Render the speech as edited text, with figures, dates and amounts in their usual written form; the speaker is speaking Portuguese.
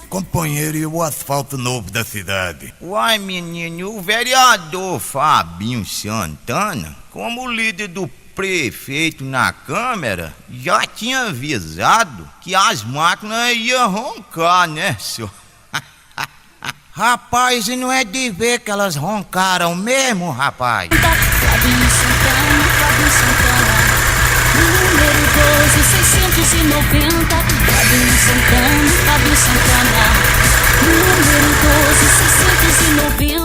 Companheiro, e o asfalto novo da cidade? Uai, menino, o vereador Fabinho Santana, como líder do prefeito na Câmara, já tinha avisado que as máquinas iam roncar, né, senhor? Rapaz, e não é de ver que elas roncaram mesmo, rapaz? Fabinho Santana, número 12, 690. Fabinho Santana, número 12, 690.